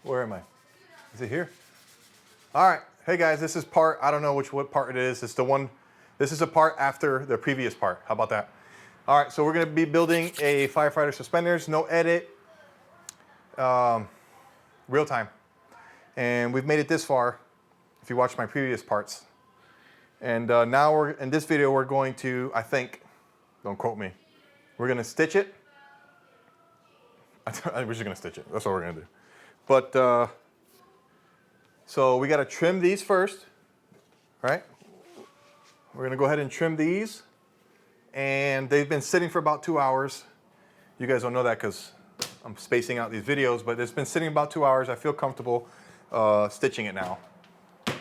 Where am I? Is it here? All right. Hey guys, this is part, I don't know what part it is. It's the one, this is a part after the previous part. How about that? All right, so we're gonna be building a Firefighter Suspenders, no edit, real time. And we've made it this far, if you watch my previous parts. And now in this video, we're going to, I think, don't quote me, we're gonna stitch it. We're just gonna stitch it, that's what we're gonna do. But, so we gotta trim these first, right? We're gonna go ahead and trim these. And they've been sitting for about 2 hours. You guys don't know that because I'm spacing out these videos, but it's been sitting about 2 hours. I feel comfortable stitching it now.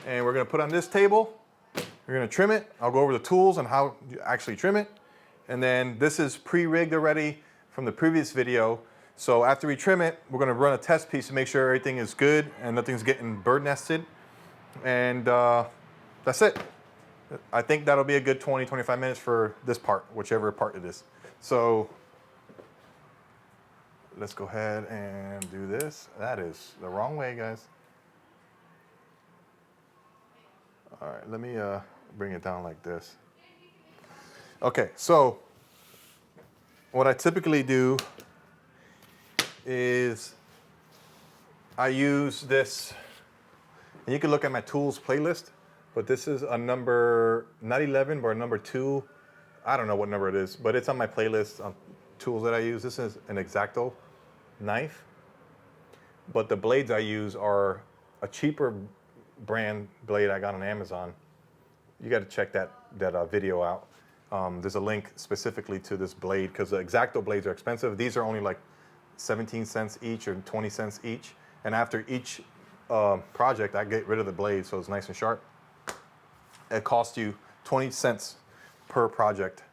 And we're gonna put on this table. We're gonna trim it. I'll go over the tools and how you actually trim it. And then this is pre-rigged already from the previous video. So after we trim it, we're gonna run a test piece to make sure everything is good and nothing's getting bird nested. And that's it. I think that'll be a good 20, 25 minutes for this part, whichever part it is. So let's go ahead and do this. That is the wrong way, guys. All right, let me bring it down like this. Okay, so what I typically do is I use this, and you can look at my tools playlist, but this is a number, not 11, but a number 2. I don't know what number it is, but it's on my playlist of tools that I use. This is an X-Acto knife, but the blades I use are a cheaper brand blade I got on Amazon. You got to check that video out. There's a link specifically to this blade because the X-Acto blades are expensive. These are only like 17 cents each or 20 cents each. And after each project, I get rid of the blade so it's nice and sharp. It costs you 20 cents per project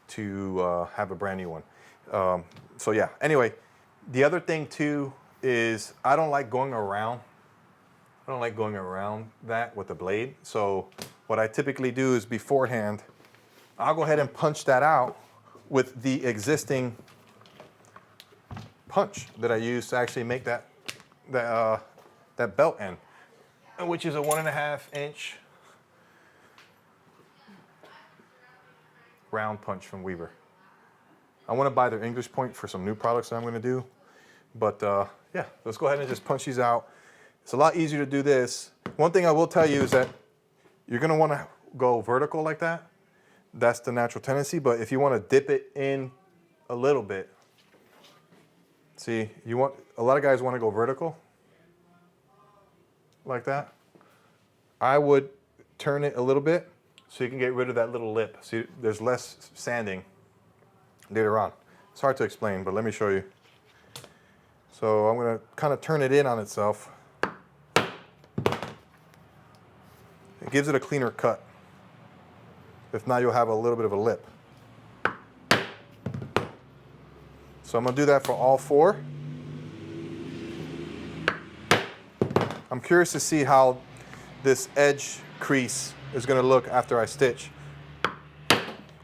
to have a brand new one. So yeah, anyway, the other thing too is I don't like going around that with the blade. So what I typically do is beforehand, I'll go ahead and punch that out with the existing punch that I use to actually make that belt end, which is a 1.5 inch round punch from Weaver. I want to buy their English point for some new products that I'm going to do. But yeah, let's go ahead and just punch these out. It's a lot easier to do this. One thing I will tell you is that you're going to want to go vertical like that. That's the natural tendency. But if you want to dip it in a little bit, see, a lot of guys want to go vertical like that. I would turn it a little bit so you can get rid of that little lip. See, there's less sanding later on. It's hard to explain, but let me show you. So I'm going to kind of turn it in on itself. It gives it a cleaner cut. If not, you'll have a little bit of a lip. So I'm going to do that for all 4. I'm curious to see how this edge crease is going to look after I stitch,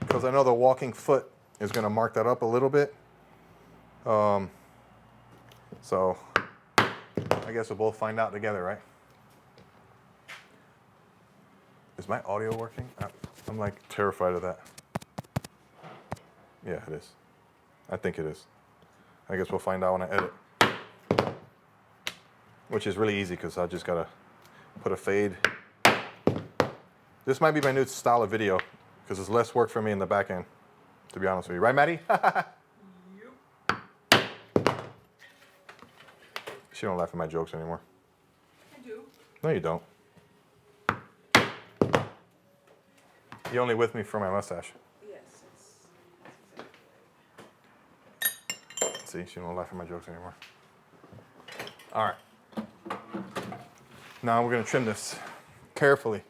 because I know the walking foot is going to mark that up a little bit. So I guess we'll both find out together, right? Is my audio working? I'm like terrified of that. Yeah, it is. I think it is. I guess we'll find out when I edit. Which is really easy because I just gotta put a fade. This might be my new style of video because it's less work for me in the back end, to be honest with you. Right, Maddie? Yep. She don't laugh at my jokes anymore. I do. No, you don't. You're only with me for my mustache. Yes. See, she don't laugh at my jokes anymore. All right. Now we're going to trim this carefully.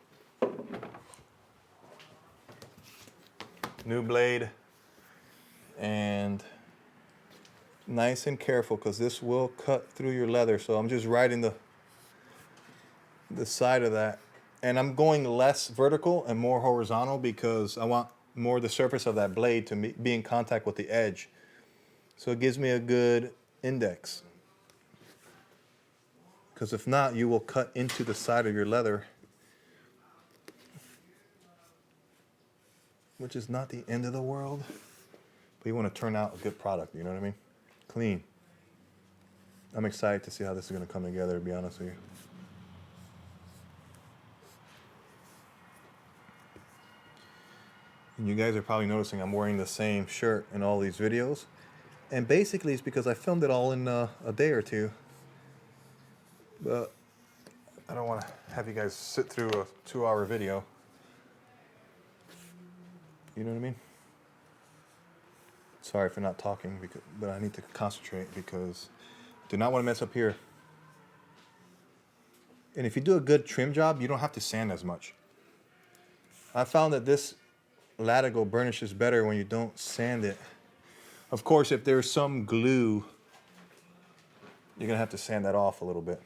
New blade, and nice and careful because this will cut through your leather. So I'm just riding the side of that, and I'm going less vertical and more horizontal because I want more of the surface of that blade to be in contact with the edge. So it gives me a good index. because if not, you will cut into the side of your leather, which is not the end of the world, but you want to turn out a good product, you know what I mean? Clean. I'm excited to see how this is going to come together, to be honest with you. And you guys are probably noticing I'm wearing the same shirt in all these videos. And basically it's because I filmed it all in a day or two. But I don't want to have you guys sit through a 2-hour video. You know what I mean? Sorry for not talking, but I need to concentrate because I do not want to mess up here. And if you do a good trim job, you don't have to sand as much. I found that this latigo burnishes better when you don't sand it. Of course, if there's some glue, you're gonna have to sand that off a little bit.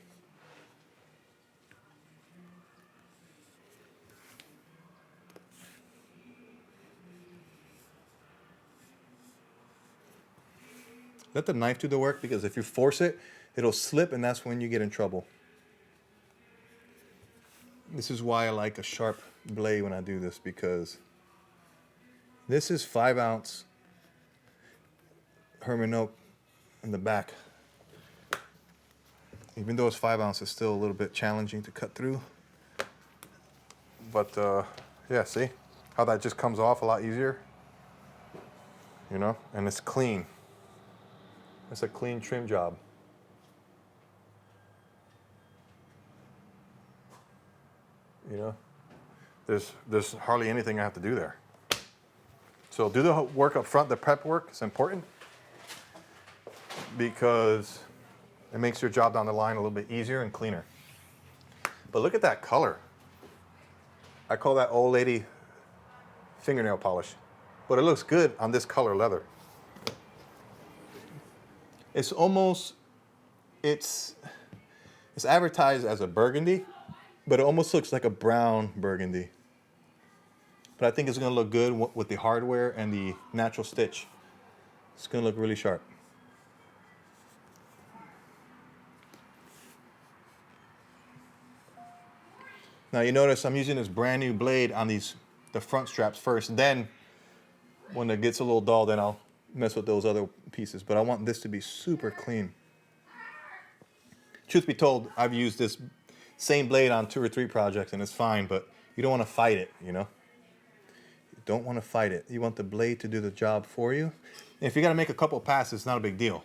Let the knife do the work, because if you force it, it'll slip and that's when you get in trouble. This is why I like a sharp blade when I do this, because this is 5-ounce Herman oak in the back. Even though it's 5 ounces, it's still a little bit challenging to cut through. But yeah, see how that just comes off a lot easier? You know, and it's clean. It's a clean trim job. You know, there's hardly anything I have to do there. So do the work up front, the prep work is important because it makes your job down the line a little bit easier and cleaner. But look at that color. I call that old lady fingernail polish, but it looks good on this color leather. It's almost, it's advertised as a burgundy, but it almost looks like a brown burgundy. But I think it's gonna look good with the hardware and the natural stitch. It's gonna look really sharp. Now you notice I'm using this brand new blade on the front straps first. Then when it gets a little dull, then I'll mess with those other pieces. But I want this to be super clean. Truth be told, I've used this same blade on 2 or 3 projects and it's fine, but you don't want to fight it, you know? You don't want to fight it. You want the blade to do the job for you. And if you got to make a couple passes, it's not a big deal.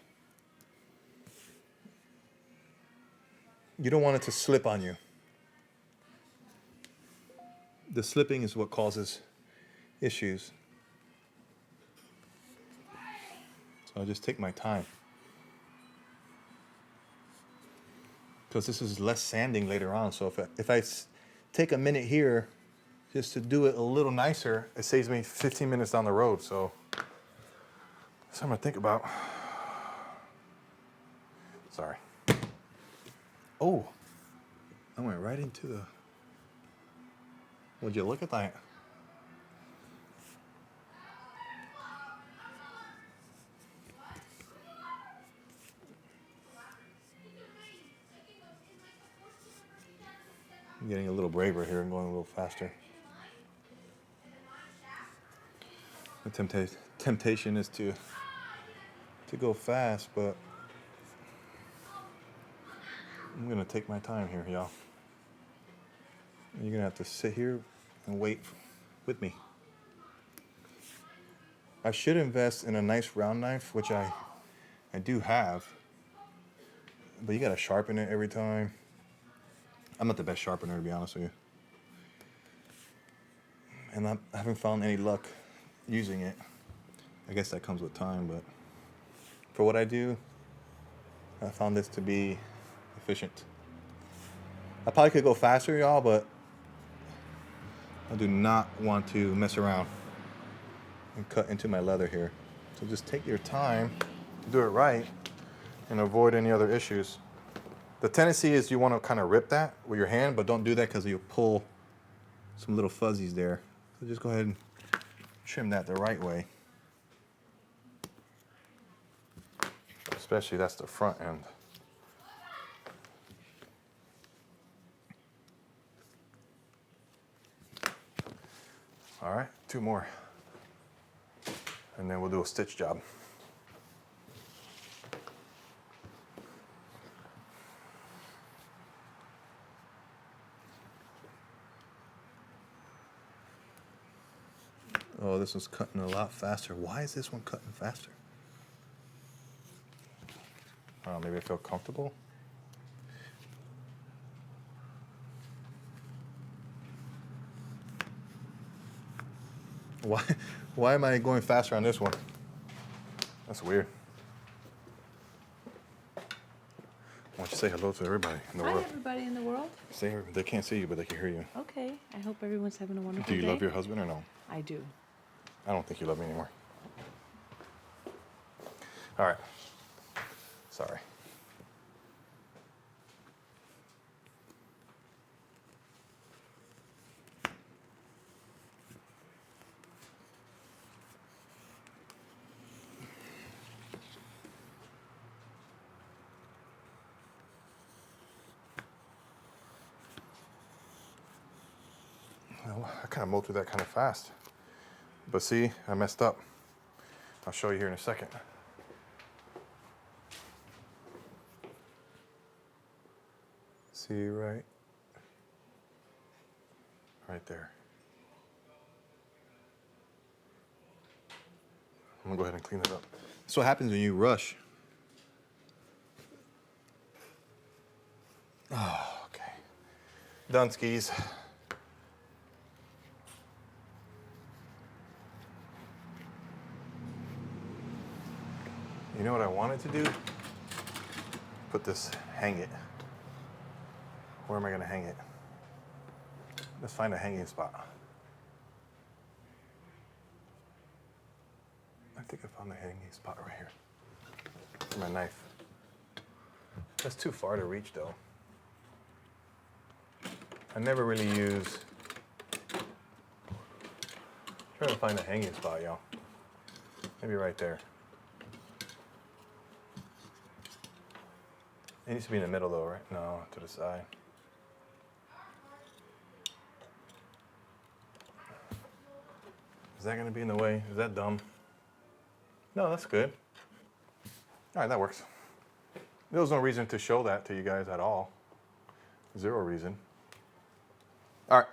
You don't want it to slip on you. The slipping is what causes issues. So I just take my time. Because this is less sanding later on. So if I take a minute here just to do it a little nicer, it saves me 15 minutes down the road. So that's something to think about. Sorry. Oh, I went right into the... Would you look at that? I'm getting a little braver here and going a little faster. The temptation is to go fast, but I'm gonna take my time here, y'all. You're gonna have to sit here and wait with me. I should invest in a nice round knife, which I do have, but you gotta sharpen it every time. I'm not the best sharpener, to be honest with you. And I haven't found any luck using it. I guess that comes with time, but for what I do, I found this to be efficient. I probably could go faster, y'all, but I do not want to mess around and cut into my leather here. So just take your time to do it right and avoid any other issues. The tendency is you want to kind of rip that with your hand, but don't do that because you'll pull some little fuzzies there. So just go ahead and trim that the right way. Especially that's the front end. All right, 2 more. And then we'll do a stitch job. Oh, this one's cutting a lot faster. Why is this one cutting faster? Oh, maybe I feel comfortable. Why am I going faster on this one? That's weird. Why don't you say hello to everybody in the world? Hi, everybody in the world. Say, they can't see you, but they can hear you. Okay. I hope everyone's having a wonderful day. Do you love your husband or no? I do. I don't think you love me anymore. All right. Sorry. Well, I kind of mowed through that kind of fast. But see, I messed up. I'll show you here in a second. See right there. I'm gonna go ahead and clean that up. That's what happens when you rush. Oh, okay. Done skis. You know what I wanted to do? Put this, hang it. Where am I gonna hang it? Let's find a hanging spot. I think I found the hanging spot right here. For my knife. That's too far to reach though. I never really use. Trying to find a hanging spot, y'all. Maybe right there. It needs to be in the middle though, right? No, to the side. Is that gonna be in the way? Is that dumb? No, that's good. All right, that works. There was no reason to show that to you guys at all. 0 reason. All right.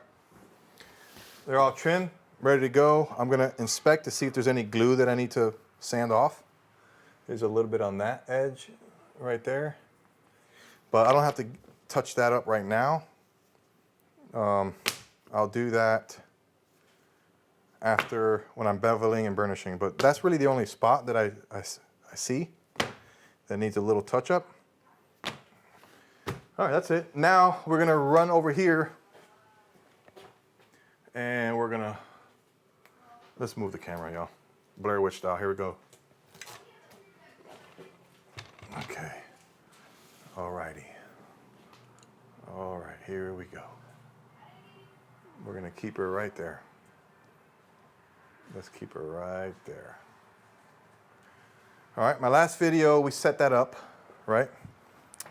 They're all trimmed, ready to go. I'm gonna inspect to see if there's any glue that I need to sand off. There's a little bit on that edge right there. But I don't have to touch that up right now. I'll do that after when I'm beveling and burnishing. But that's really the only spot that I see that needs a little touch up. All right, that's it. Now we're gonna run over here and we're gonna, let's move the camera, y'all. Blair Witch style, here we go. Okay. Alrighty. All right, here we go. We're gonna keep her right there. Let's keep her right there. All right, my last video, we set that up, right?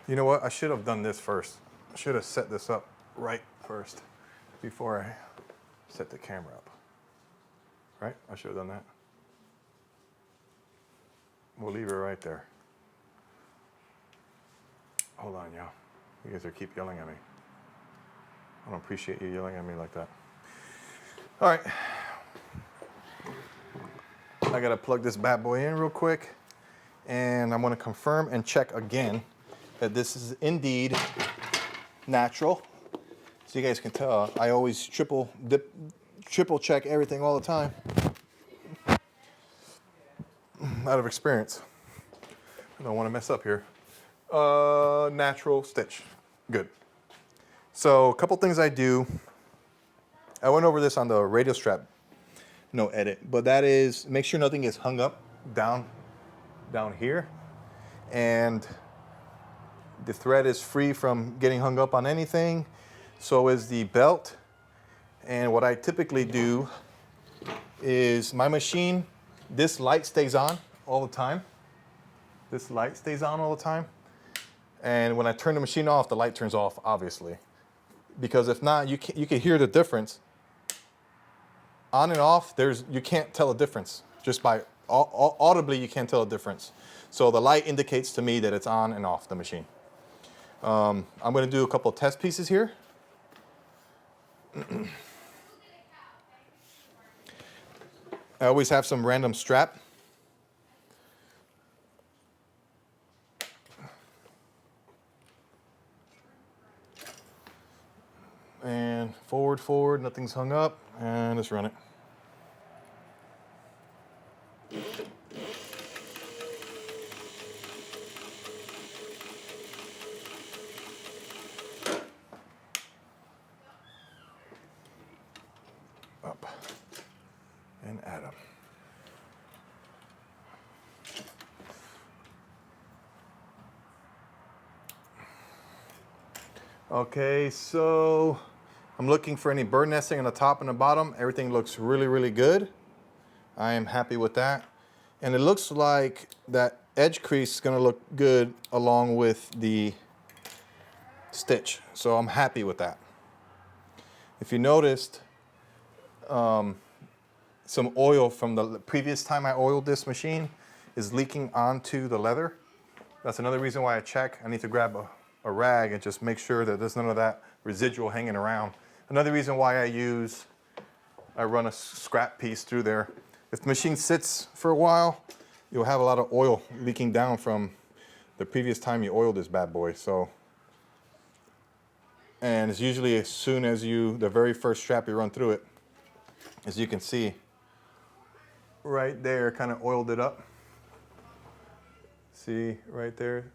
You know what, I should have done this first. I should have set this up right first before I set the camera up. Right, I should have done that. We'll leave her right there. Hold on, y'all. You guys are keep yelling at me. I don't appreciate you yelling at me like that. All right. I gotta plug this bad boy in real quick. And I'm gonna confirm and check again that this is indeed natural. So you guys can tell, I always triple check everything all the time. Out of experience. I don't wanna mess up here. Natural stitch. Good. So a couple things I do. I went over this on the radio strap, no edit, but that is make sure nothing is hung up down here, and the thread is free from getting hung up on anything. So is the belt. And what I typically do is my machine, this light stays on all the time. This light stays on all the time. And when I turn the machine off, the light turns off, obviously. Because if not, you can hear the difference on and off, you can't tell a difference. Just by audibly, you can't tell a difference. So the light indicates to me that it's on and off the machine. I'm going to do a couple of test pieces here. I always have some random strap. And forward, nothing's hung up, and let's run it. Up and add them. Okay, so I'm looking for any bird nesting on the top and the bottom. Everything looks really, really good. I am happy with that. And it looks like that edge crease is gonna look good along with the stitch. So I'm happy with that. If you noticed, some oil from the previous time I oiled this machine is leaking onto the leather. That's another reason why I check. I need to grab a rag and just make sure that there's none of that residual hanging around. Another reason why I run a scrap piece through there. If the machine sits for a while, you'll have a lot of oil leaking down from the previous time you oiled this bad boy. So, and it's usually as soon as the very first strap you run through it, as you can see, right there, kind of oiled it up. See, right there.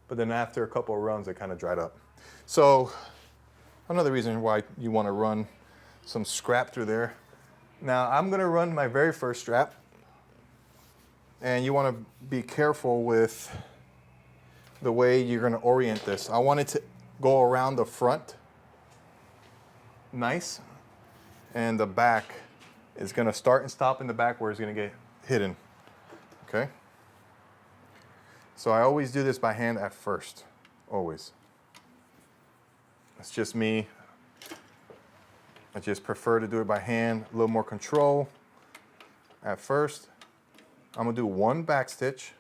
But then after a couple of runs, it kind of dried up. So another reason why you want to run some scrap through there. Now I'm going to run my very first strap, and you want to be careful with the way you're going to orient this. I want it to go around the front nice, and the back is going to start and stop in the back where it's going to get hidden. Okay? So I always do this by hand at first, always. That's just me. I just prefer to do it by hand, a little more control at first. I'm gonna do one back stitch.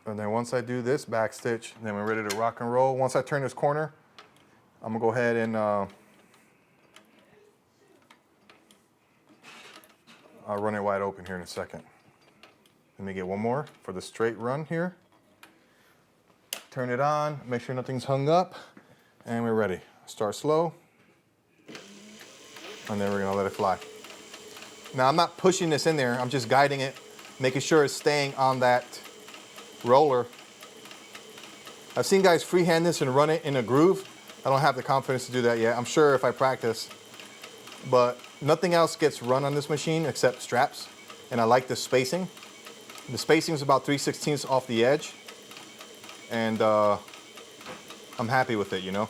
And then once I do this back stitch, then we're ready to rock and roll. Once I turn this corner, I'm gonna go ahead and I'll run it wide open here in a second. Let me get one more for the straight run here. Turn it on, make sure nothing's hung up, and we're ready. Start slow, and then we're gonna let it fly. Now I'm not pushing this in there, I'm just guiding it, making sure it's staying on that roller. I've seen guys freehand this and run it in a groove. I don't have the confidence to do that yet. I'm sure if I practice, but nothing else gets run on this machine except straps, and I like the spacing. The spacing is about 3/16 off the edge, and I'm happy with it, you know.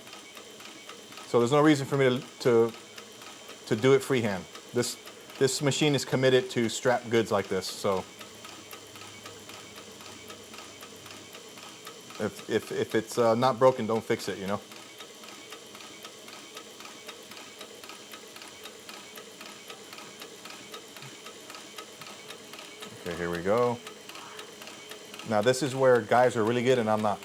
So there's no reason for me to do it freehand. This machine is committed to strap goods like this. So if it's not broken, don't fix it, you know. Okay, here we go. Now this is where guys are really good and I'm not.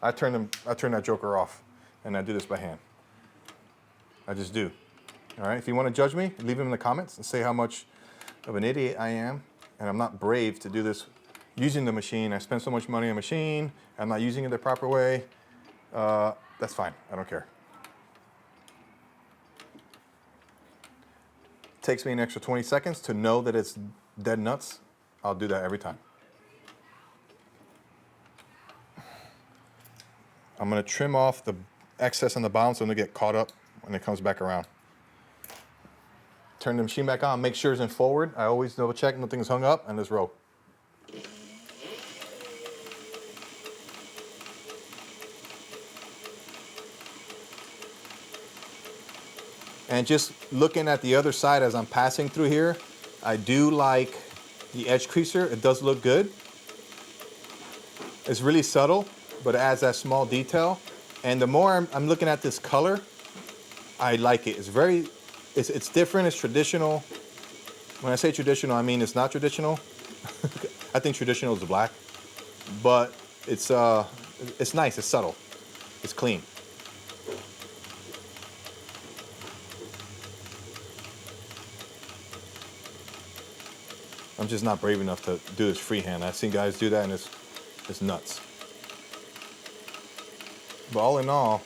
I turn that joker off and I do this by hand. I just do. All right, if you want to judge me, leave them in the comments and say how much of an idiot I am. And I'm not brave to do this using the machine. I spend so much money on a machine. I'm not using it the proper way. That's fine, I don't care. Takes me an extra 20 seconds to know that it's dead nuts. I'll do that every time. I'm gonna trim off the excess on the bottom so it doesn't get caught up when it comes back around. Turn the machine back on, make sure it's in forward. I always double check nothing's hung up, and let's roll. And just looking at the other side as I'm passing through here, I do like the edge creaser. It does look good. It's really subtle, but it adds that small detail. And the more I'm looking at this color, I like it. It's different, it's traditional. When I say traditional, I mean it's not traditional. I think traditional is black, but it's nice, it's subtle, it's clean. I'm just not brave enough to do this freehand. I've seen guys do that and it's nuts. But all in all,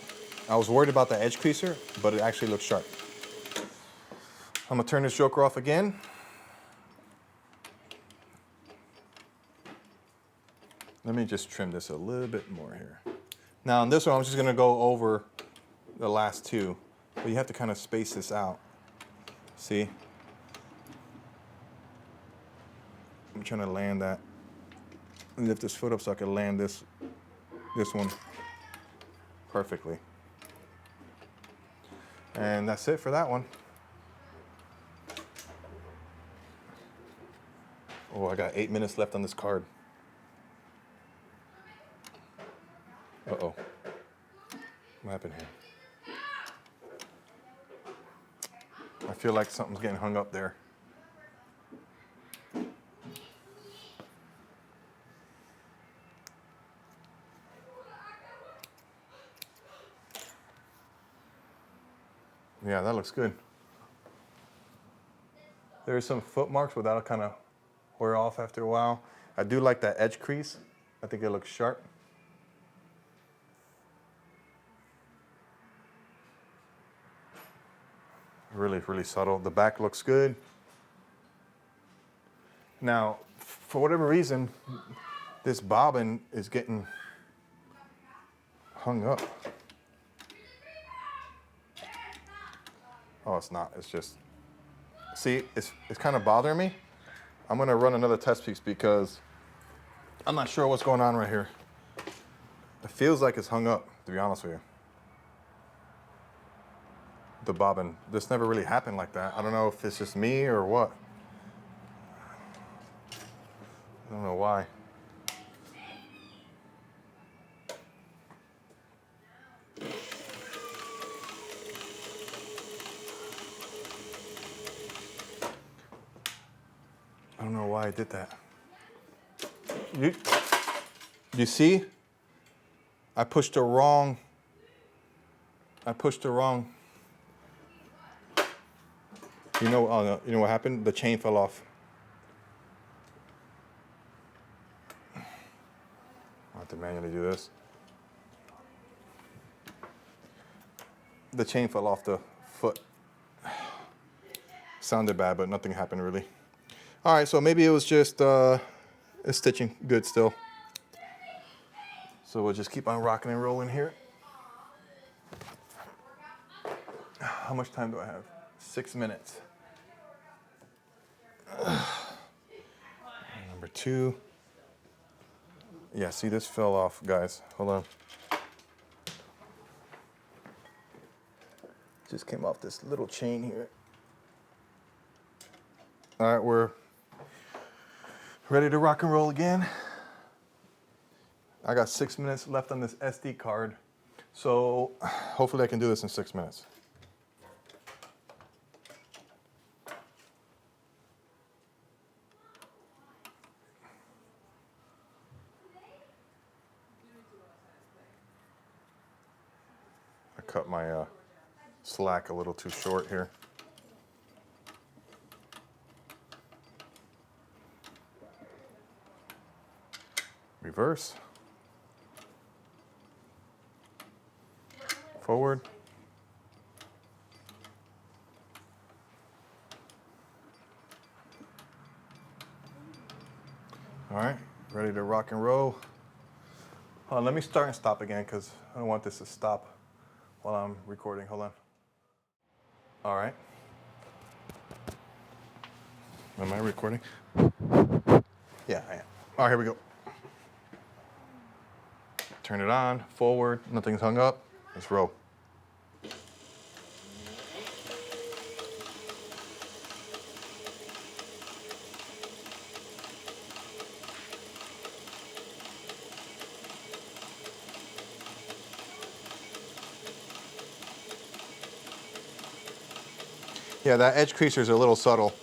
I was worried about the edge creaser, but it actually looks sharp. I'm gonna turn this joker off again. Let me just trim this a little bit more here. Now on this one, I'm just gonna go over the last two, but you have to kind of space this out. See? I'm trying to land that. Lift this foot up so I can land this one perfectly. And that's it for that one. Oh, I got 8 minutes left on this card. Uh-oh. What happened here? I feel like something's getting hung up there. Yeah, that looks good. There's some foot marks, but that'll kind of wear off after a while. I do like that edge crease. I think it looks sharp. Really, really subtle. The back looks good. Now, for whatever reason, this bobbin is getting hung up. Oh, it's not. It's just, see, it's kind of bothering me. I'm gonna run another test piece because I'm not sure what's going on right here. It feels like it's hung up, to be honest with you. The bobbin, this never really happened like that. I don't know if it's just me or what. I don't know why. I don't know why I did that. You see? I pushed the wrong. You know what happened? The chain fell off. I have to manually do this. The chain fell off the foot. Sounded bad, but nothing happened really. All right, so maybe it was just it's stitching good still. So we'll just keep on rocking and rolling here. How much time do I have? 6 minutes. Number 2. Yeah, see, this fell off, guys. Hold on. Just came off this little chain here. All right, we're ready to rock and roll again. I got 6 minutes left on this SD card, so hopefully I can do this in 6 minutes. I cut my slack a little too short here. Reverse. Forward. All right, ready to rock and roll. Let me start and stop again because I don't want this to stop while I'm recording. Hold on. All right. Am I recording? Yeah, I am. All right, here we go. Turn it on, forward, nothing's hung up. Let's roll. Yeah, that edge creaser is a little subtle.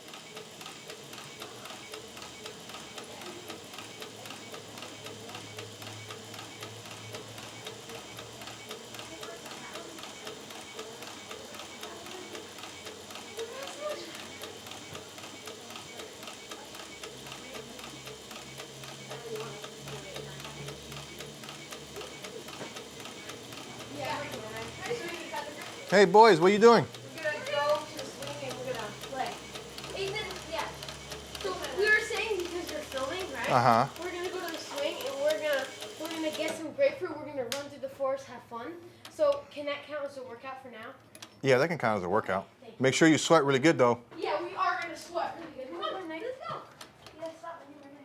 Hey boys, what are you doing? We're gonna go to the swing and we're gonna play. Ethan, yeah. So we were saying because you're filming, right? Uh-huh. We're gonna go to the swing and we're gonna get some grapefruit. We're gonna run through the forest, have fun. So can that count as a workout for now? Yeah, that can count as a workout. Make sure you sweat really good though. Yeah, we are gonna sweat really good. Come on, Renee, let's go. Yeah, stop me, Renee.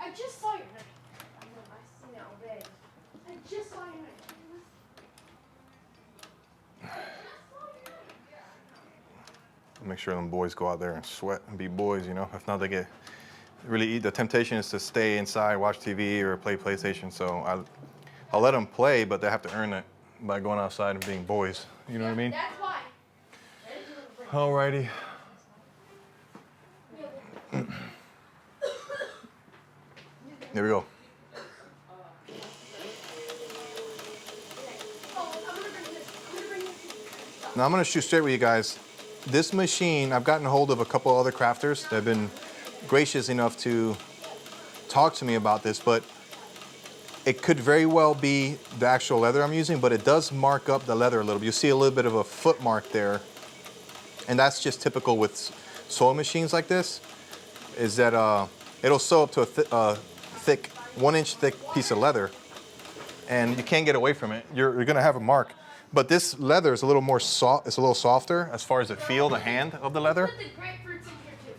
I just saw your neck. I know, I see now, babe. I just saw your neck. Make sure them boys go out there and sweat and be boys, you know. If not, they get really the temptation is to stay inside, watch TV or play PlayStation. So I'll let them play, but they have to earn it by going outside and being boys. You know what I mean? That's why. Alrighty. There we go. Now I'm gonna shoot straight with you guys. This machine, I've gotten a hold of a couple other crafters that have been gracious enough to talk to me about this, but it could very well be the actual leather I'm using, but it does mark up the leather a little bit. You see a little bit of a foot mark there, and that's just typical with sewing machines like this, is that it'll sew up to a thick, 1 inch thick piece of leather, and you can't get away from it. You're gonna have a mark. But this leather is a little more soft, it's a little softer as far as the feel, the hand of the leather. Put the grapefruits in here too.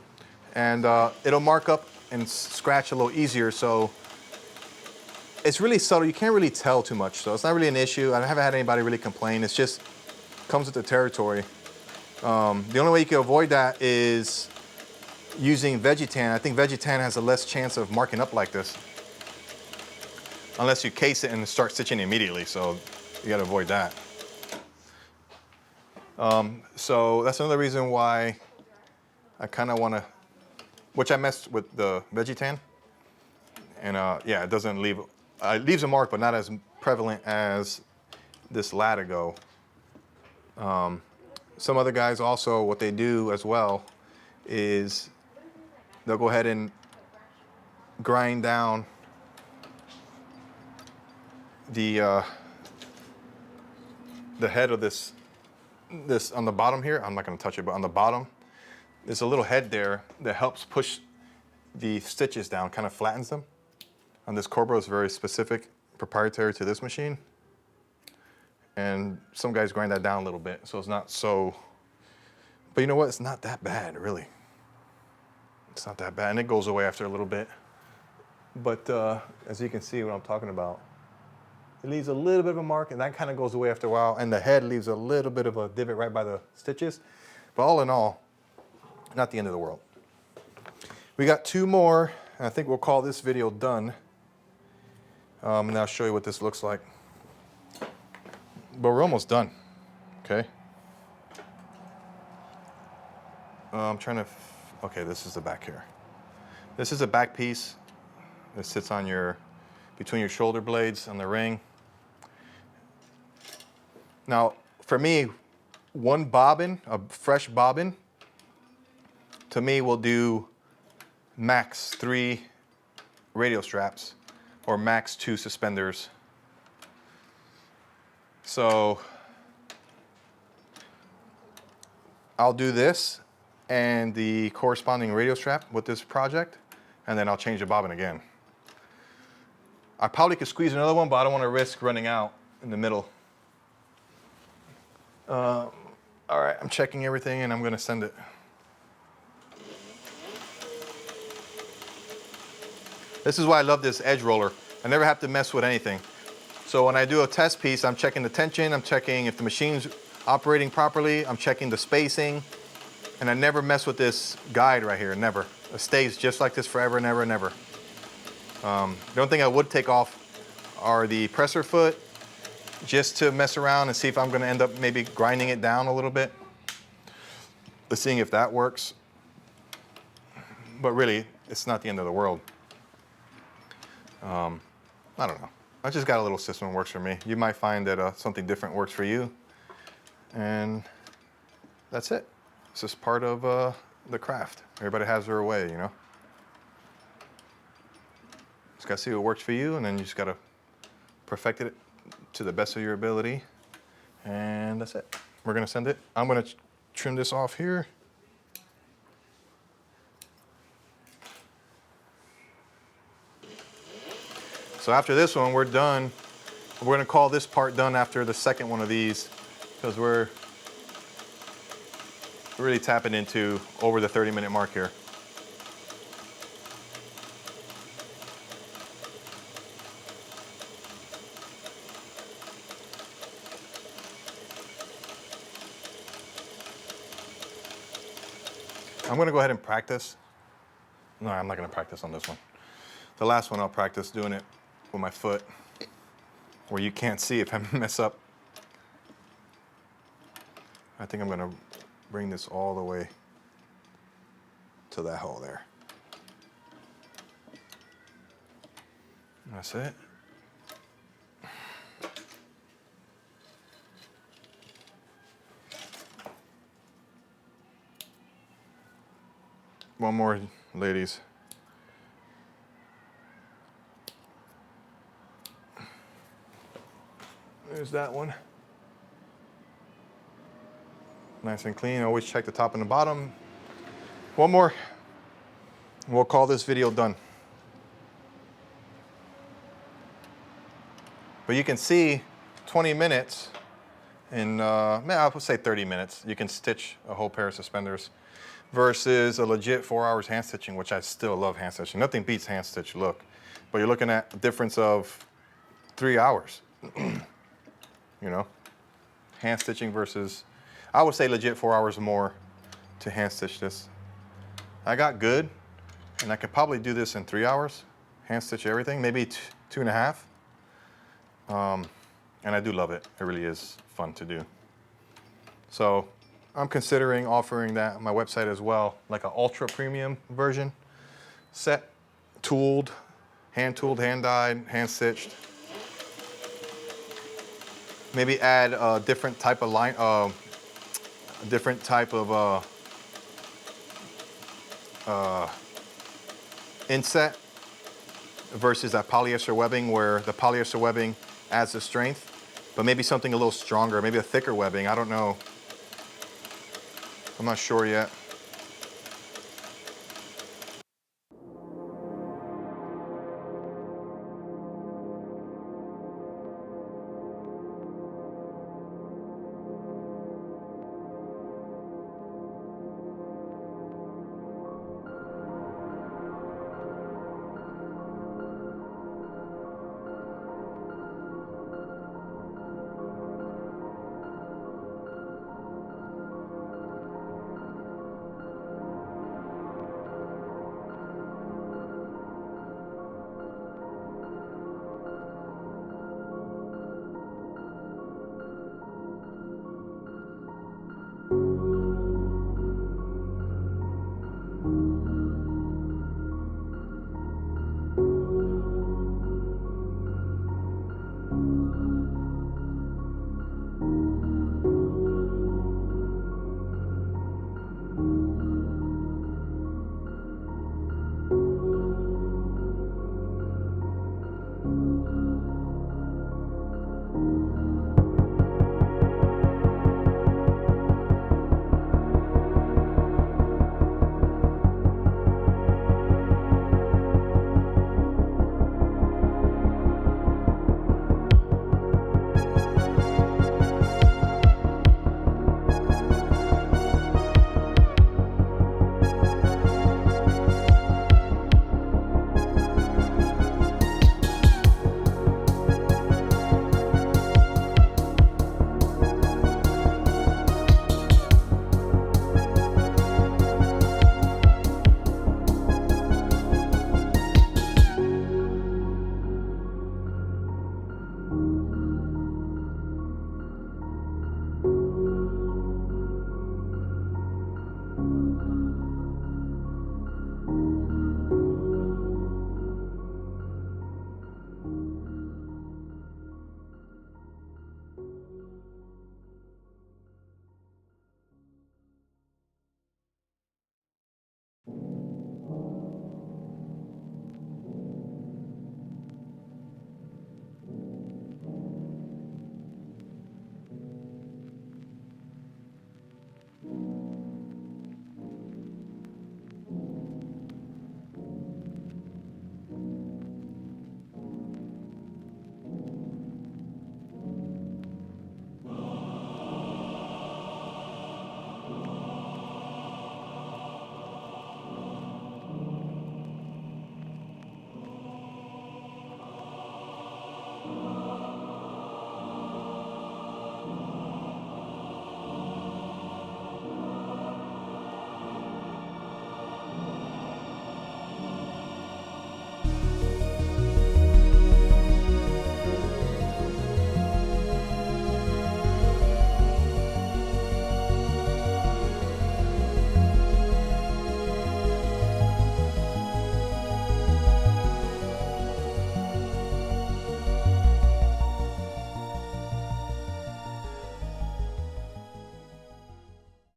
And it'll mark up and scratch a little easier, so it's really subtle. You can't really tell too much, so it's not really an issue. I haven't had anybody really complain. It's just comes with the territory. The only way you can avoid that is using Vegetan. I think Vegetan has a less chance of marking up like this, unless you case it and start stitching immediately, so you gotta avoid that. So that's another reason why I kind of want to, which I messed with the Vegetan, and yeah, it doesn't leave, it leaves a mark, but not as prevalent as this Latigo. Some other guys also, what they do as well is they'll go ahead and grind down the head of this on the bottom here. I'm not going to touch it, but on the bottom, there's a little head there that helps push the stitches down, kind of flattens them. And this Cobra is very specific, proprietary to this machine. And some guys grind that down a little bit, so it's not so, but you know what? It's not that bad, really. It's not that bad, and it goes away after a little bit. But as you can see what I'm talking about, it leaves a little bit of a mark, and that kind of goes away after a while, and the head leaves a little bit of a divot right by the stitches. But all in all, not the end of the world. We got 2 more, and I think we'll call this video done. And I'll show you what this looks like. But we're almost done, okay? I'm trying to, okay, this is the back here. This is a back piece that sits on your, between your shoulder blades on the ring. Now, for me, one bobbin, a fresh bobbin, to me will do max 3 radio straps or max 2 suspenders. So I'll do this and the corresponding radio strap with this project, and then I'll change the bobbin again. I probably could squeeze another one, but I don't want to risk running out in the middle. All right, I'm checking everything and I'm going to send it. This is why I love this edge roller. I never have to mess with anything. So when I do a test piece, I'm checking the tension, I'm checking if the machine's operating properly, I'm checking the spacing, and I never mess with this guide right here, never. It stays just like this forever and ever and ever. The only thing I would take off are the presser foot, just to mess around and see if I'm gonna end up maybe grinding it down a little bit. seeing if that works. But really, it's not the end of the world. I don't know. I just got a little system that works for me. You might find that something different works for you. And that's it. It's just part of the craft. Everybody has their way, you know? Just gotta see what works for you, and then you just gotta perfect it to the best of your ability. And that's it. We're gonna send it. I'm gonna trim this off here. So after this one, we're done. We're gonna call this part done after the second one of these, because we're really tapping into over the 30-minute mark here. I'm gonna go ahead and practice. No, I'm not gonna practice on this one. The last one I'll practice doing it with my foot, where you can't see if I mess up. I think I'm gonna bring this all the way to that hole there. That's it. One more, ladies. There's that one. Nice and clean. Always check the top and the bottom. One more. We'll call this video done. But you can see 20 minutes in, I would say 30 minutes. You can stitch a whole pair of suspenders versus a legit 4 hours hand stitching, which I still love hand stitching. Nothing beats hand stitch look. But you're looking at a difference of 3 hours. You know, hand stitching versus, I would say legit 4 hours more to hand stitch this. I got good, and I could probably do this in 3 hours, hand stitch everything, maybe 2.5. And I do love it. It really is fun to do. So I'm considering offering that on my website as well, like an ultra premium version set, tooled, hand dyed, hand stitched. Maybe add a different type of line, a different type of inset versus that polyester webbing, where the polyester webbing adds the strength, but maybe something a little stronger, maybe a thicker webbing. I don't know. I'm not sure yet.